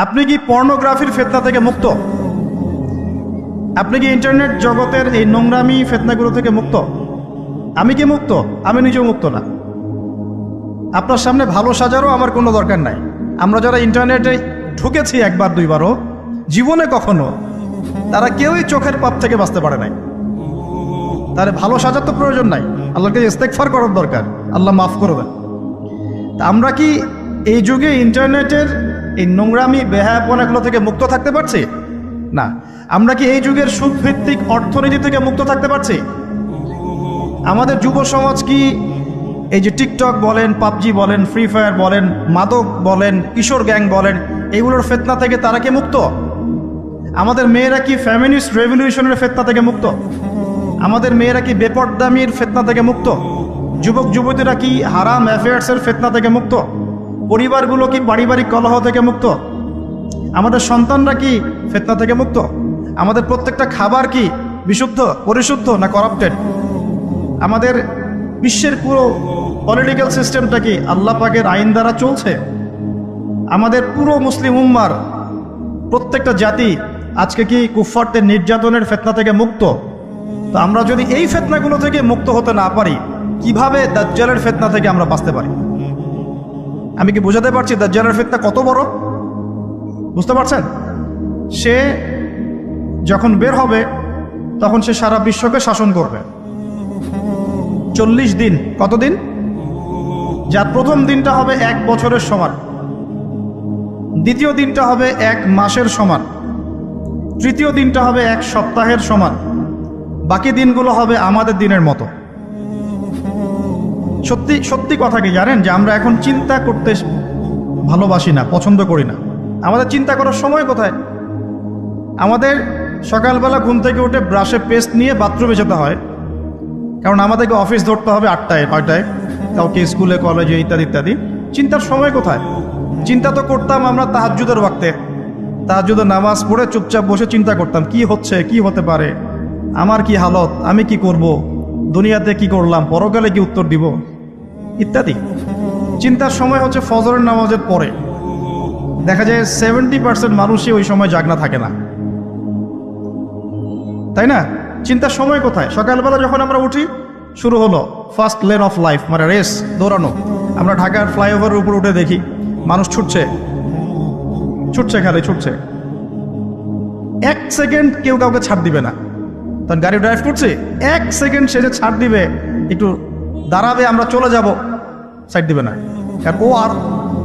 আপনি কি পর্নোগ্রাফির ফিতনা থেকে মুক্ত? আপনি কি ইন্টারনেট জগতের এই নোংরামি ফিতনাগুলো থেকে মুক্ত? আমি কি মুক্ত? আমি নিজেও মুক্ত না। আপনার সামনে ভালো সাজারও আমার কোনো দরকার নাই। আমরা যারা ইন্টারনেটে ঢুকেছি একবার দুইবারও, জীবনে কখনো তারা কেউই চোখের পাপ থেকে বাঁচতে পারে নাই। তাহলে ভালো সাজার তো প্রয়োজন নাই, আল্লাহকে ইস্তেগফার করার দরকার, আল্লাহ মাফ করে দেন। তা আমরা কি এই যুগে ইন্টারনেটের এই নোংরামি বেহায়াপনাগুলো থেকে মুক্ত থাকতে পারছি? না। আমরা কি এই যুগের সুদভিত্তিক অর্থনীতি থেকে মুক্ত থাকতে পারছি? আমাদের যুব সমাজ কি এই যে টিকটক বলেন, পাবজি বলেন, ফ্রি ফায়ার বলেন, মাদক বলেন, কিশোর গ্যাং বলেন, এগুলোর ফিতনা থেকে তারা কি মুক্ত? আমাদের মেয়েরা কি ফ্যামিনিস্ট রেভলিউশনের ফিতনা থেকে মুক্ত? আমাদের মেয়েরা কি বেপরদামির ফিতনা থেকে মুক্ত? যুবক যুবতীরা কি হারাম অ্যাফেয়ার্সের ফিতনা থেকে মুক্ত? পরিবারগুলো কি পারিবারিক কলহ থেকে মুক্ত? আমাদের সন্তানরা কি ফিতনা থেকে মুক্ত? আমাদের প্রত্যেকটা খাবার কি বিশুদ্ধ, পরিশুদ্ধ না করাপ্টেড? আমাদের বিশ্বের পুরো পলিটিক্যাল সিস্টেমটা কি আল্লাহ পাকের আইন দ্বারা চলছে? আমাদের পুরো মুসলিম উম্মার প্রত্যেকটা জাতি আজকে কি কুফফারদের নির্যাতনের ফিতনা থেকে মুক্ত? তো আমরা যদি এই ফিতনাগুলো থেকে মুক্ত হতে না পারি, কিভাবে দাজ্জালের ফিতনা থেকে আমরা বাঁচতে পারি? আমি কি বোঝাতে পারছি দাজ্জালের ফিতনা কত বড়? বুঝতে পারছেন? সে যখন বের হবে তখন সে সারা বিশ্বকে শাসন করবে 40 দিন। কতদিন? যার প্রথম দিনটা হবে 1 বছরের সমান, দ্বিতীয় দিনটা হবে 1 মাসের সমান, তৃতীয় দিনটা হবে 1 সপ্তাহের সমান, বাকি দিনগুলো হবে আমাদের দিনের মতো। সত্যি সত্যি কথা কি জানেন যে আমরা এখন চিন্তা করতে ভালোবাসি না, পছন্দ করি না। আমাদের চিন্তা করার সময় কোথায়? আমাদের সকালবেলা ঘুম থেকে উঠে ব্রাশে পেস্ট নিয়ে বাথরুমে যেতে হয়, কারণ আমাদেরকে অফিস ধরতে হবে 8টায় 9টায়, কাউকে স্কুলে কলেজে ইত্যাদি ইত্যাদি। চিন্তার সময় কোথায়? চিন্তা তো করতাম আমরা তাহাজ্জুদের ওয়াক্তে, তাহাজ্জুদের নামাজ পড়ে চুপচাপ বসে চিন্তা করতাম কি হচ্ছে, কি হতে পারে, আমার কি হালত, আমি কি করব, দুনিয়াতে কি করলাম, পরকালে কি উত্তর দিব ইত্যাদি। চিন্তার সময় হচ্ছে ফজরের নামাজের পরে। দেখা যায় 70% মানুষই ওই সময় জাগনা থাকে না, তাই না? চিন্তার সময় কোথায়? সকালবেলা যখন আমরা উঠি শুরু হলো ফার্স্ট লেন অফ লাইফ, মানে রেস, দৌড়ানো। আমরা ঢাকার ফ্লাইওভারের উপর উঠে দেখি মানুষ ছুটছে, খালি ছুটছে। 1 সেকেন্ড কেউ কাউকে ছাড় দিবে না। তখন গাড়ি ড্রাইভ করছে, 1 সেকেন্ড সে যে ছাড় দিবে, একটু দাঁড়াবে, আমরা চলে যাব, সাইড দিবে না। কারণ ও আর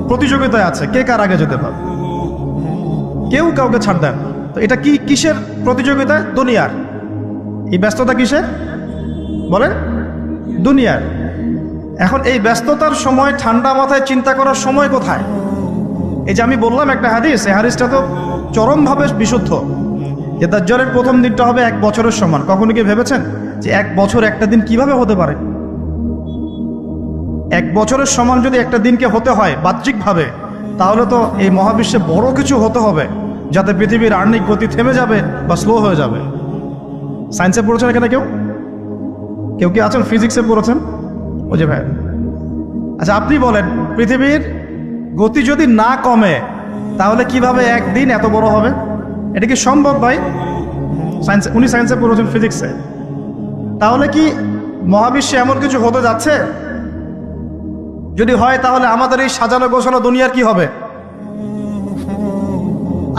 প্রতিযোগিতায় আছে, কে কার আগে যেতে পারে। কেউ কাউকে ছাড় দেন। তো এটা কি কিসের প্রতিযোগিতা? দুনিয়ার। এই ব্যস্ততা কিসের বলেন? দুনিয়ার। এখন এই ব্যস্ততার সময় ঠান্ডা মাথায় চিন্তা করার সময় কোথায়? এই যে আমি বললাম একটা হাদিস, এই হাদিসটা তো চরমভাবে বিশুদ্ধ, যে দাজ্জালের প্রথম দিনটা হবে 1 বছরের সমান। কখনো কি ভেবেছেন যে 1 বছর একটা দিন কিভাবে হতে পারে? 1 বছরের সমান যদি একটা দিনকে হতে হয় বাহ্যিকভাবে, তাহলে তো এই মহাবিশ্বে বড় কিছু হতে হবে, যাতে পৃথিবীর আর্নিক গতি থেমে যাবে বা স্লো হয়ে যাবে। সায়েন্সে পড়েছেন এখানে কেউ? কেউ কি আছেন ফিজিক্সে পড়েছেন? ও যে ভাই, আচ্ছা আপনি বলেন, পৃথিবীর গতি যদি না কমে তাহলে কিভাবে একদিন এত বড় হবে? এটা কি সম্ভব ভাই? সায়েন্স, উনি সায়েন্সে পড়েছেন, ফিজিক্সে। তাহলে কি মহাবিশ্বে এমন কিছু হতে যাচ্ছে? যদি হয় তাহলে আমাদের এই সাজানো গোছানো দুনিয়ার কি হবে?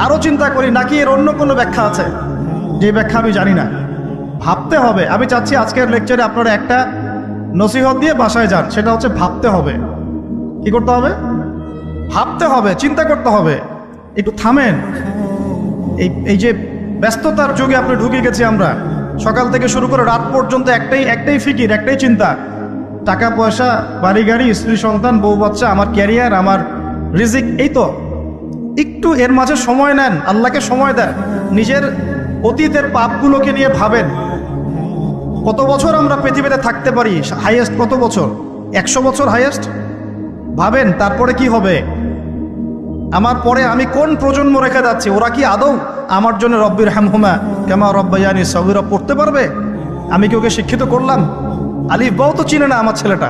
আরো চিন্তা করি, নাকি এর অন্য কোনো ব্যাখ্যা আছে, যে ব্যাখ্যা আমি জানি না? ভাবতে হবে। আমি চাচ্ছি আজকের লেকচারে আপনারা একটা নসিহত দিয়ে বাসায় যান, সেটা হচ্ছে ভাবতে হবে। কি করতে হবে? ভাবতে হবে, চিন্তা করতে হবে। একটু থামেন। এই যে ব্যস্ততার যুগে আপনি ঢুকে গেছি আমরা, সকাল থেকে শুরু করে রাত পর্যন্ত একটাই ফিকির, একটাই চিন্তা, টাকা পয়সা, বাড়ি গাড়ি, স্ত্রী সন্তান, বউ বাচ্চা, আমার ক্যারিয়ার, আমার রিজিক, এই তো। একটু এর মাঝে সময় নেন, আল্লাহকে সময় দেন, নিজের অতীতের পাপগুলোকে নিয়ে ভাবেন। কত বছর আমরা পৃথিবীতে থাকতে পারি? হাইয়েস্ট কত বছর? 100 বছর হাইয়েস্ট। ভাবেন তারপরে কি হবে? আমার পরে আমি কোন প্রজন্ম রেখে যাচ্ছি? ওরা কি আদৌ আমার জন্য রব্বির হামহুমা কামা রব্বায়ানি সগীরা পড়তে পারবে? আমি কি ওকে শিক্ষিত করলাম? আলিফ বাও তো চিনে না আমার ছেলেটা,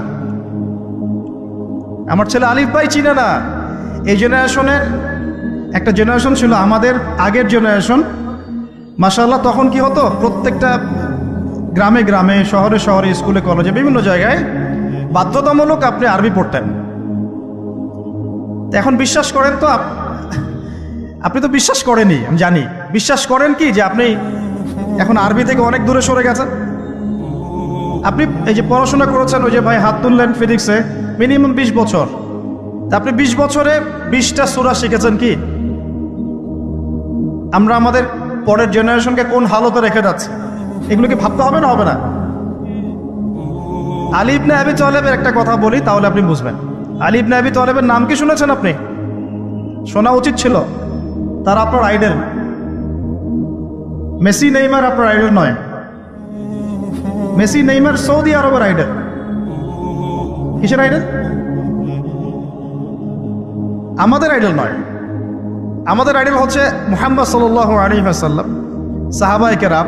আমার ছেলে আলিফ বাই চিনে না। এই জেনারেশনের একটা জেনারেশন ছিল আমাদের আগের জেনারেশন, মাশাআল্লাহ, তখন কি হতো, প্রত্যেকটা গ্রামে গ্রামে, শহরে শহরে, স্কুলে কলেজে, বিভিন্ন জায়গায় বাধ্যতামূলক আপনি আরবি পড়তেন। এখন বিশ্বাস করেন তো, আপনি তো বিশ্বাস করেনই, আমি জানি, বিশ্বাস করেন কি যে আপনি এখন আরবি থেকে অনেক দূরে সরে গেছেন? আপনি এই যে পড়াশোনা করেছেন, ওই যে ভাই হাত তুললেন ফিজিক্সে, মিনিমাম 20 বছর, তা আপনি 20 বছরে 20টা সূরা শিখেছেন কি? আমরা আমাদের পরের জেনারেশনকে কোন হালতে রেখে যাচ্ছি, এগুলো কি ভাবতে হবে না, হবে না? আলী ইবনে আবি তালেবের একটা কথা বলি, তাহলে আপনি বুঝবেন। আলী ইবনে আবি তালেবের নাম কি শুনেছেন আপনি? শোনা উচিত ছিল। তারা আপনার আইডল। মেসি নেইমার আপনার আইডল নয়। মেসি নেইমার সৌদি আরবের আইডল। কিসের আইডল? আমাদের আইডল নয়। আমাদের আইডল হচ্ছে মুহাম্মদ সাল্লাল্লাহু আলাইহি ওয়াসাল্লাম, সাহাবায়ে কেরাম,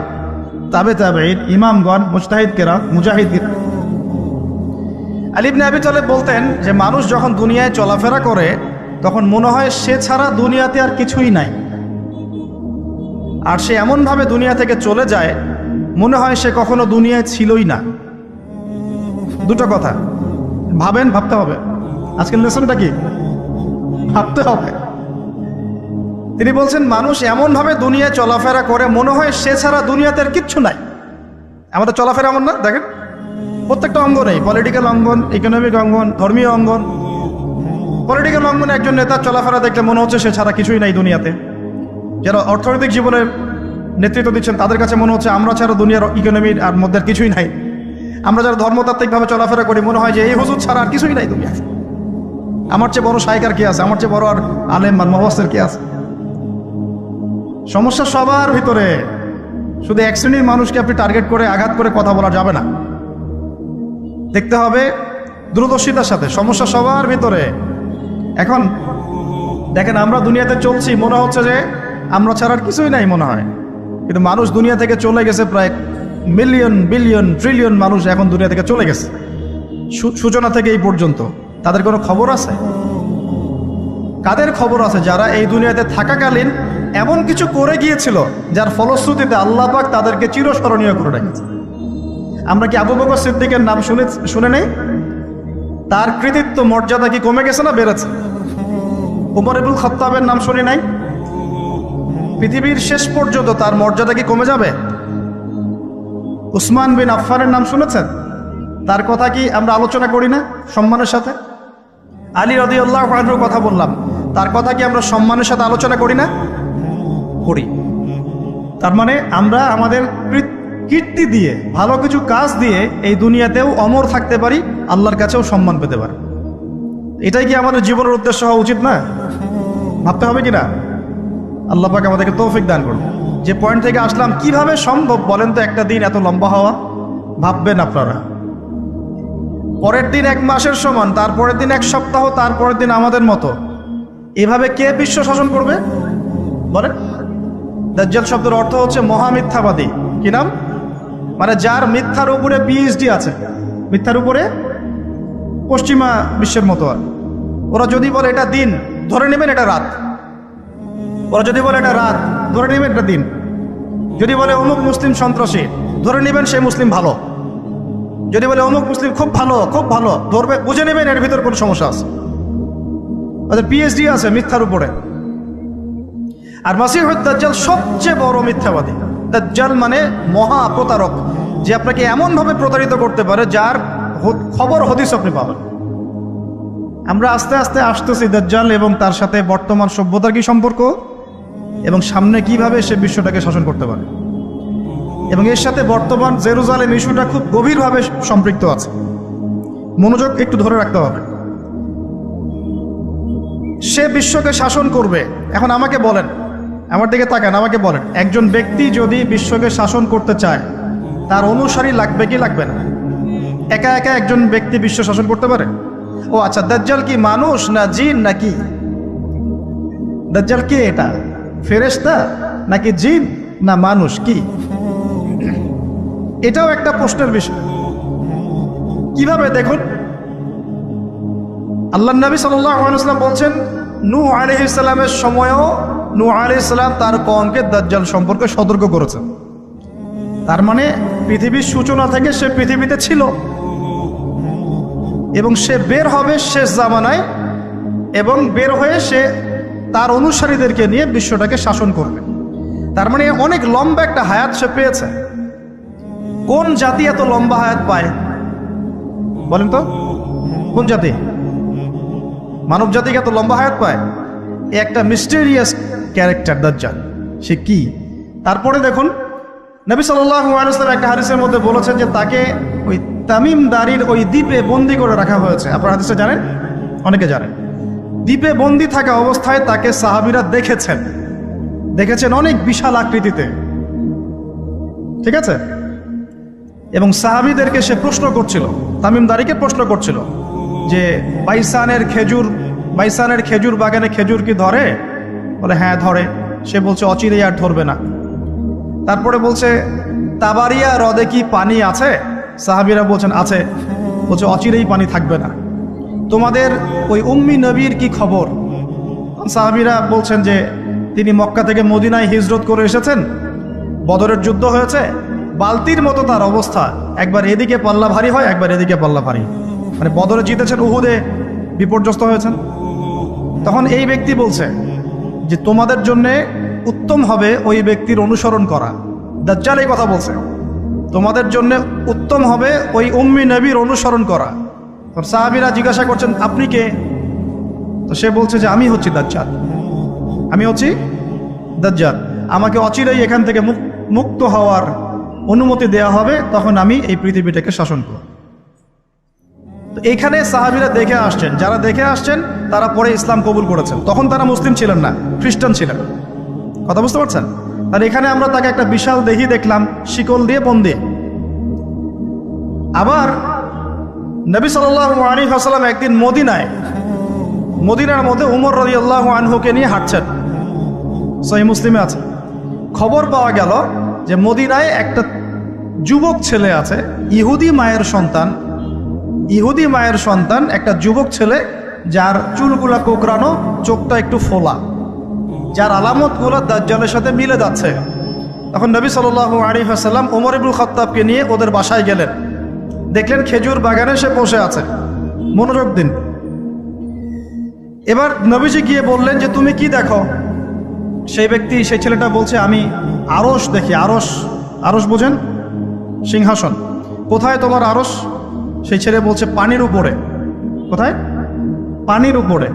তাবে তাবেঈন, ইমামগণ, মুজতাহিদ কেরাম, মুজাহিদ কেরাম। আলী ইবনে আবি তালেব বলতেন যে মানুষ যখন দুনিয়ায় চলাফেরা করে তখন মনে হয় সে ছাড়া দুনিয়াতে আর কিছুই নাই, আর সে এমনভাবে দুনিয়া থেকে চলে যায় মনে হয় সে কখনো দুনিয়ায় ছিলই না। দুটো কথা ভাবেন, ভাবতে হবে। আজকের লেসনটা কি? ভাবতে হবে। তিনি বলছেন মানুষ এমনভাবে দুনিয়ায় চলাফেরা করে মনে হয় সে ছাড়া দুনিয়াতে আর কিচ্ছু নাই। আমাদের চলাফেরা এমন না? দেখেন, প্রত্যেকটা অঙ্গনেই, পলিটিক্যাল অঙ্গন, ইকোনমিক অঙ্গন, ধর্মীয় অঙ্গন। পলিটিক্যাল অঙ্গনে একজন নেতার চলাফেরা দেখলে মনে হচ্ছে সে ছাড়া কিছুই নাই দুনিয়াতে। যারা অর্থনৈতিক জীবনে নেতৃত্ব দিচ্ছেন তাদের কাছে মনে হচ্ছে আমরা ছাড়া দুনিয়ার ইকোনমির আর মধ্যে কিছুই নাই। আমরা যারা ধর্মতাত্ত্বিকভাবে চলাফেরা করি মনে হয় যে এই হুজুর ছাড়া আর কিছুই নাই দুনিয়ায়। আমার চেয়ে বড় শায়েক আর কে আছে, আমার চেয়ে বড় আর আলেম আর মুফাসসির কে আছে? সমস্যা সবার ভিতরে। শুধু এক শ্রেণীর মানুষকে আপনি টার্গেট করে আঘাত করে কথা বলা যাবে না। দেখতে হবে দূরদর্শিতার সাথে, সমস্যা সবার ভিতরে। এখন দেখেন, আমরা দুনিয়াতে চলছি, মনে হচ্ছে যে আমরা ছাড়া আর কিছুই নাই মনে হয়, কিন্তু মানুষ দুনিয়া থেকে চলে গেছে। প্রায় মিলিয়ন, বিলিয়ন, ট্রিলিয়ন মানুষ এখন দুনিয়া থেকে চলে গেছে সূচনা থেকে এই পর্যন্ত। তাদের কোনো খবর আছে? কাদের খবর আছে? যারা এই দুনিয়াতে থাকাকালীন এমন কিছু করে গিয়েছিল যার ফলশ্রুতিতে আল্লাহ পাক তাদেরকে চিরস্মরণীয় করে রেখেছে। আমরা কি আবু বকর সিদ্দিকের নাম শুনে নেই? তার কৃতিত্ব মর্যাদা কি কমে গেছে না বেড়েছে? উমর ইবনুল খাত্তাবের নাম শুনি নাই? পৃথিবীর শেষ পর্যন্ত তার মর্যাদা কি কমে যাবে? উসমান বিন আফফানের নাম শুনেছেন? তার কথা কি আমরা আলোচনা করি না সম্মানের সাথে? আলী রাদিয়াল্লাহু আনহুর কথা বললাম, তার কথা কি আমরা সম্মানের সাথে আলোচনা করি না? করি। তার মানে আমরা আমাদের কীর্তি দিয়ে, ভালো কিছু কাজ দিয়ে এই দুনিয়াতেও অমর থাকতে পারি, আল্লাহর কাছেও সম্মান পেতে পারি। এটাই কি আমাদের জীবনের উদ্দেশ্য হওয়া উচিত না? ভাবতে হবে কি না? আল্লাহ পাক আমাদেরকে তৌফিক দান করুন। যে পয়েন্ট থেকে আসলাম, কিভাবে সম্ভব বলেন তো একটা দিন এত লম্বা হওয়া? ভাববেন আপনারা, পরের দিন 1 মাসের সমান, তারপরের দিন 1 সপ্তাহ, তারপরের দিন আমাদের মতো। এভাবে কে বিশ্ব শাসন করবে বলেন? দাজ্জাল শব্দের অর্থ হচ্ছে মহামিথ্যাবাদী। কি নাম? মানে যার মিথ্যার উপরে পিএইচডি আছে, মিথ্যার উপরে পশ্চিমা বিশ্বের মতো। আর ওরা যদি বলে এটা দিন, ধরে নেবেন এটা রাত। ওরা যদি বলে এটা রাত, ধরে নেবেন এটা দিন। যদি বলে অমুক মুসলিম সন্ত্রাসী, ধরে নেবেন সে মুসলিম ভালো। যদি বলে অমুক মুসলিম খুব ভালো, খুব ভালো, ধরবে, বুঝে নেবেন এর ভিতর কোনো সমস্যা আছে। ওদের পিএইচডি আছে মিথ্যার উপরে। আর মাসিহুদ দাজ্জাল সবচেয়ে বড় মিথ্যাবাদী। দাজ্জাল মানে মহা প্রতারক, যে আপনাকে এমনভাবে প্রতারিত করতে পারে যার খবর হদিস আপনি পাবেন। আমরা আস্তে আস্তে আসতেছি দাজ্জাল এবং তার সাথে বর্তমান সভ্যতার কি সম্পর্ক, এবং সামনে কিভাবে সে বিশ্বটাকে শাসন করতে পারে, এবং এর সাথে বর্তমান জেরুজালেম ইস্যুটা খুব গভীরভাবে সম্পৃক্ত আছে। মনোযোগ একটু ধরে রাখতে হবে। সে বিশ্বকে শাসন করবে। এখন আমাকে বলেন, আমার দিকে তাকান, আমাকে বলেন, একজন ব্যক্তি যদি বিশ্বকে শাসন করতে চায় তার অনুসারী লাগবে কি লাগবে না? একা একা একজন ব্যক্তি বিশ্ব শাসন করতে পারে? ও আচ্ছা, দাজ্জাল কি মানুষ না জিন নাকি? দাজ্জাল কে? এটা ফেরেশতা নাকি জিন না মানুষ? কি? এটাও একটা প্রশ্নের বিষয়। কিভাবে? দেখুন, আল্লাহর নবী সাল্লাল্লাহু আলাইহি ওয়াসাল্লাম বলছেন, নূহ আলাইহিস সালামের সময়ও নূহ আলাইহিস সালাম তার কওমকে দাজ্জাল সম্পর্কে সতর্ক করেছেন। তার মানে পৃথিবীর সূচনা থেকে সে পৃথিবীতে ছিল এবং সে বের হবে শেষ জামানায়, এবং বের হয়ে সে তার অনুসারীদেরকে নিয়ে বিশ্বটাকে শাসন করবে। তার মানে অনেক লম্বা একটা হায়াত সে পেয়েছে। কোন জাতি এত লম্বা হায়াত পায় বলেন তো? কোন জাতি মানব জাতিকে এত লম্বা হায়াত পায়? একটা মিস্টেরিয়াস ক্যারেক্টার দাজ্জাল। সে কি? তারপরে দেখুন নবী সাল্লাল্লাহু আলাইহি ওয়াসাল্লাম একটা হাদিসের মধ্যে বলেছেন যে তাকে ওই তামিম দারির ওই দ্বীপে বন্দি করে রাখা হয়েছে। আপনারা হাদিসটা জানেন? অনেকে জানেন। দ্বীপে বন্দি থাকা অবস্থায় তাকে সাহাবীরা দেখেছেন অনেক বিশাল আকৃতিতে, ঠিক আছে? এবং সাহাবীদেরকে সে প্রশ্ন করছিল, তামিম দারিকে প্রশ্ন করছিল যে বাইসানের খেজুর বাগানে খেজুর কি ধরে? বলে হ্যাঁ ধরে। সে বলছে অচিরেই আর ধরবে না। তারপরে বলছে তাবারিয়া হ্রদে কি পানি আছে? সাহাবীরা বলছেন আছে। বলছে অচিরেই পানি থাকবে না। তোমাদের ওই উম্মি নবীর কি খবর? সাহাবীরা বলছেন যে তিনি মক্কা থেকে মদিনায় হিজরত করে এসেছেন, বদরের যুদ্ধ হয়েছে, বালতির মতো তার অবস্থা, একবার এদিকে পাল্লা ভারী হয় একবার এদিকে পাল্লা ভারী, মানে বদরে জিতেছেন, উহুদে বিপর্যস্ত হয়েছেন। তখন এই ব্যক্তি বলছে যে তোমাদের জন্যে উত্তম হবে ওই ব্যক্তির অনুসরণ করা। দাজ্জাল এই কথা বলছে, তোমাদের জন্য উত্তম হবে ওই উম্মি নবীর অনুসরণ করা। সাহাবীরা জিজ্ঞাসা করছেন আপনি কে? তো সে বলছে যে আমি হচ্ছি দাজ্জাল, আমি হচ্ছি দাজ্জাল। আমাকে অচিরেই এখান থেকে মুক্ত হওয়ার অনুমতি দেয়া হবে, তখন আমি এই পৃথিবীটাকে শাসন করব। তো এখানে সাহাবীরা দেখে আসছেন, যারা দেখে আসছেন তারা পরে ইসলাম কবুল করেছেন। তখন তারা মুসলিম ছিলেন না, খ্রিস্টান ছিলেন। কথা বুঝতে পারছেন? আর এখানে আমরা তাকে একটা বিশাল দেহি দেখলাম, শিকল দিয়ে বন্দী। আবার নবী সাল্লাল্লাহু আলাইহি ওয়াসাল্লাম একদিন মদিনার মধ্যে উমর রাদিয়াল্লাহু আনহুকে নিয়ে হাঁটছেন, সহিহ মুসলিমে আছে। খবর পাওয়া গেল যে মদিনায় একটা যুবক ছেলে আছে, ইহুদি মায়ের সন্তান একটা যুবক ছেলে, যার চুলগুলা কোকড়ানো, চোখটা একটু ফোলা, যার আলামতগুলো দাজ্জালের সাথে মিলে যাচ্ছে। তখন নবী সাল্লাল্লাহু আলাইহি ওয়াসাল্লাম ওমর ইবনুল খাত্তাবকে নিয়ে ওদের বাসায় গেলেন। দেখলেন খেজুর বাগানে সে বসে আছে। মনোযোগ দিন। এবার নবীজি গিয়ে বললেন যে তুমি কি দেখো? সেই ছেলেটা বলছে আমি আরশ দেখি। আরশ বোঝেন? সিংহাসন। কোথায় তোমার আরশ? সেই ছেলে বলছে পানির উপরে। কোথায়? পানির উপরে।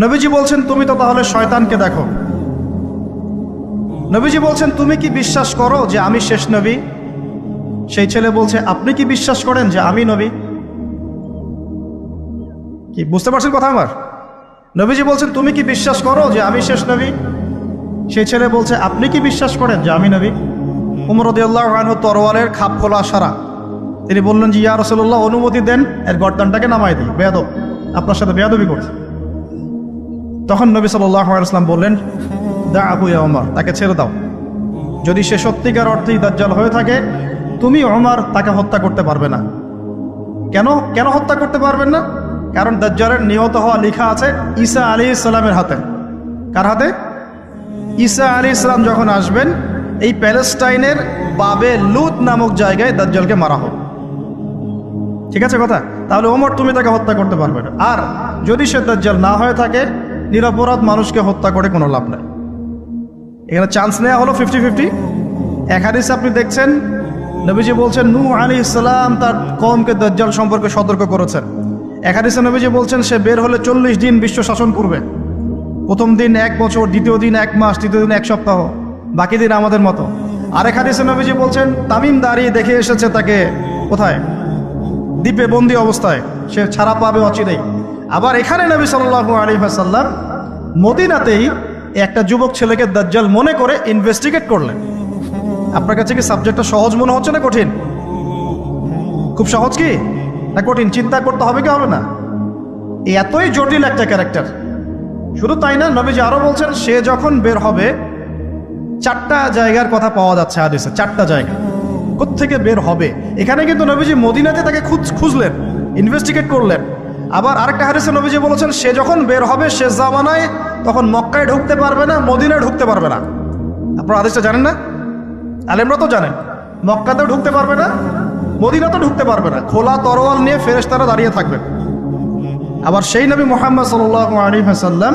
নবীজি বলছেন তুমি তো তাহলে শয়তানকে দেখো। নবীজি বলছেন তুমি কি বিশ্বাস করো যে আমি শেষ নবী? সেই ছেলে বলছে আপনি কি বিশ্বাস করেন যে আমি নবী? কি বুঝতে পারছেন কথা আমার? নবীজি বলছেন তুমি কি বিশ্বাস করো যে আমি শেষ নবী? সেই ছেলে বলছে আপনি কি বিশ্বাস করেন যে আমি নবী? উমর রাদিয়াল্লাহু আনহু তরোয়ালের খাপ খোলা সারা। তিনি বললেন যে ইয়া রাসূলুল্লাহ অনুমতি দেন, এর গর্দানটাকে নামাই দিই, বেয়াদব, আপনার সাথে বেয়াদবি করছে। তখন নবী সাল্লাল্লাহু আলাইহি ওয়াসাল্লাম বললেন দাআহু ইয়া ওমর, তাকে ছেড়ে দাও। যদি সে সত্যিকার অর্থেই দাজ্জাল হয়ে থাকে, তুমি ওমর তাকে হত্যা করতে পারবে না। কেন হত্যা করতে পারবেন না? কারণ দাজ্জালের নিহত হওয়া লেখা আছে ঈসা আলাইহিস সালামের হাতে। কার হাতে? ঈসা আলাইহিস সালাম যখন আসবেন, এই প্যালেস্টাইনের বাবে লুত নামক জায়গায় দাজ্জালকে মারা হবে। ঠিক আছে কথা? তাহলে ওমর তুমি তাকে হত্যা করতে পারবে না। আর যদি সে দাজ্জাল না হয়ে থাকে, নিরপরাধ মানুষকে হত্যা করে কোনো লাভ নাই। এখানে চান্স নেওয়া হলো 50-50। এক হাদিসে আপনি দেখছেন নবীজি বলছেন নূহ আলাইহিস সালাম তার কওমকে দাজ্জাল সম্পর্কে সতর্ক করেছেন। এক হাদিসে নবীজি বলছেন সে বের হলে 40 দিন বিশ্ব শাসন করবে। প্রথম দিন 1 বছর, দ্বিতীয় দিন 1 মাস, তৃতীয় দিন 1 সপ্তাহ, বাকি দিন আমাদের মতো। আরেক হাদিসে নবীজি বলছেন তামিম দাঁড়িয়ে দেখে এসেছে তাকে কোথায়? দ্বীপে বন্দী অবস্থায়, সে ছাড়া পাবে অচিরেই। আবার এখানে নবী সাল্লাল্লাহু আলাইহি ওয়াসাল্লাম মদিনাতেই একটা যুবক ছেলেকে দাজ্জাল মনে করে ইনভেস্টিগেট করলেন। আপনার কাছে কি সাবজেক্টটা সহজ মনে হচ্ছে না কঠিন? খুব সহজ কি না কঠিন? চিন্তা করতে হবে কি হবে না? এতই জটিল একটা ক্যারেক্টার। শুধু তাই না, নবীজি আরো বলছেন সে যখন বের হবে 4টা জায়গার কথা পাওয়া যাচ্ছে হাদিসে। 4টা জায়গা কোত্থেকে বের হবে। এখানে কিন্তু নবীজি মদিনাতে তাকে খুঁজলেন, ইনভেস্টিগেট করলেন। আবার আরেকটা হাদিসে নবীজি বলেছেন সে যখন বের হবে শেষ জামানায় তখন মক্কায় ঢুকতে পারবে না, মদিনায় ঢুকতে পারবে না। আপনারা হাদিসটা জানেন না? আলেমরা তো জানেন। মক্কাতেও ঢুকতে পারবে না, মদিনাতেও ঢুকতে পারবে না। খোলা তরোয়াল নিয়ে ফেরেশতারা দাঁড়িয়ে থাকবেন। আবার সেই নবী মুহাম্মদ সাল্লাল্লাহু আলাইহি ওয়াসাল্লাম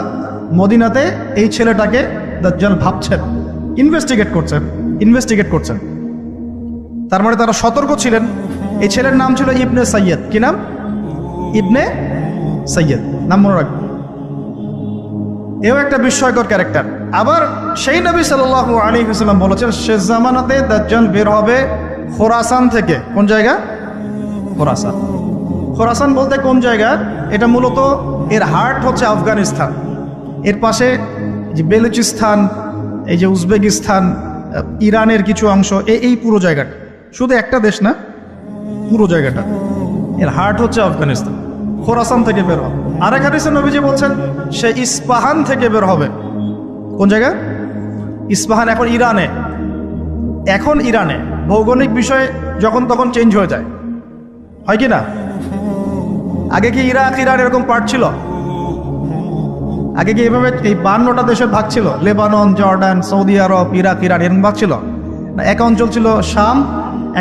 মদিনাতে এই ছেলেটাকে দাজ্জাল ভাবছেন, ইনভেস্টিগেট করছেন। তার মানে তারা সতর্ক ছিলেন। এই ছেলের নাম ছিল ইবনে সাইয়্যিদ। কি নাম? ইবনে সাইয়্যিদ, নাম মনে রাখবেন। এও একটা বিস্ময়কর ক্যারেক্টার। আবার সেই নবী সাল্লাল্লাহু আলাইহি ওয়াসাল্লাম বলেছেন শেষ জামানাতে দাজ্জাল বের হবে খোরাসান থেকে। কোন জায়গা? খোরাসান। খোরাসান বলতে কোন জায়গা? এটা মূলত এর হার্ট হচ্ছে আফগানিস্তান, এর পাশে যে বেলুচিস্তান, এই যে উজবেকিস্তান, ইরানের কিছু অংশ, এই পুরো জায়গাটা, শুধু একটা দেশ না, পুরো জায়গাটা এর হার্ট হচ্ছে আফগানিস্তান। খোরাসান থেকে বের হবে। আরেক হাদিসে নবীজি বলছেন সে ইস্পাহান থেকে বের হবে। কোন জায়গা? ইস্পাহান এখন ইরানে। ভৌগোলিক বিষয় যখন তখন চেঞ্জ হয়ে যায়, হয় কি না? আগে কি ইরাক ইরান এরকম পার্ট ছিল? আগে কি এভাবে এই 52টা দেশের ভাগ ছিল? লেবানন, জর্ডান, সৌদি আরব, ইরাক ইরান এরকম ভাগ ছিল না? এক অঞ্চল ছিল শাম,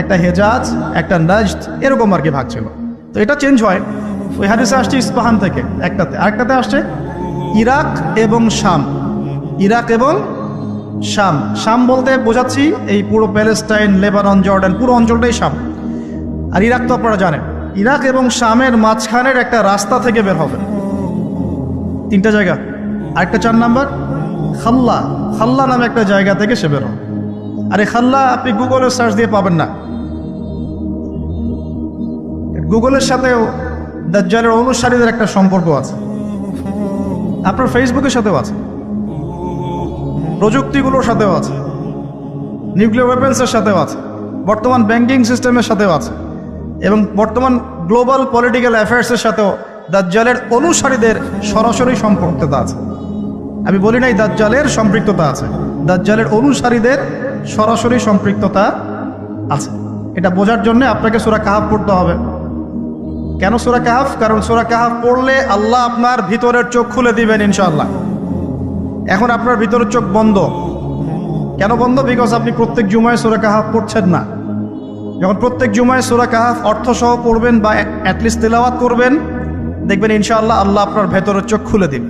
একটা হেজাজ, একটা নাজদ, এরকম আর কি ভাগ ছিল। তো এটা চেঞ্জ হয়। ওই হাদিসে আসছে ইস্পাহান থেকে একটাতে, আরেকটাতে আসছে ইরাক এবং শাম। শাম বলতে বোঝাচ্ছি এই পুরো প্যালেস্টাইন, লেবানন, জর্ডান, পুরো অঞ্চলটাই শাম। আর ইরাক তো আপনারা জানেন। ইরাক এবং শামের মাঝখানের একটা রাস্তা থেকে বের হবে। 3টা জায়গা। আরেকটা 4 নাম্বার খাল্লা নামে একটা জায়গা থেকে সে বের হবে। আর এই খাল্লা আপনি গুগলে সার্চ দিয়ে পাবেন না। গুগলের সাথেও দাজ্জালের অনুসারীদের একটা সম্পর্ক আছে, আপনার ফেসবুকের সাথেও আছে, প্রযুক্তিগুলোর সাথেও আছে, নিউক্লিয়ার ওয়েপন্সের সাথেও আছে, বর্তমান ব্যাংকিং সিস্টেমের সাথেও আছে, এবং বর্তমান গ্লোবাল পলিটিক্যাল অ্যাফেয়ার্সের সাথেও দাজ্জালের অনুসারীদের সরাসরি সম্পৃক্ততা আছে। আমি বলি নাই দাজ্জালের সম্পৃক্ততা আছে, দাজ্জালের অনুসারীদের সরাসরি সম্পৃক্ততা আছে। এটা বোঝার জন্য আপনাকে সূরা কাহাফ পড়তে হবে। কেন সূরা কাহাফ? কারণ সূরা কাহাফ পড়লে আল্লাহ আপনার ভিতরের চোখ খুলে দিবেন ইনশাআল্লাহ। এখন আপনার ভিতরের চোখ বন্ধ। কেন বন্ধ? বিকজ আপনি প্রত্যেক জুমায় সূরা কাহাফ পড়ছেন না। যখন প্রত্যেক জুমায় সূরা কাহাফ অর্থসহ পড়বেন বা অ্যাটলিস্ট তেলাওয়াত করবেন, দেখবেন ইনশাআল্লাহ আল্লাহ আপনার ভেতরের চোখ খুলে দিন।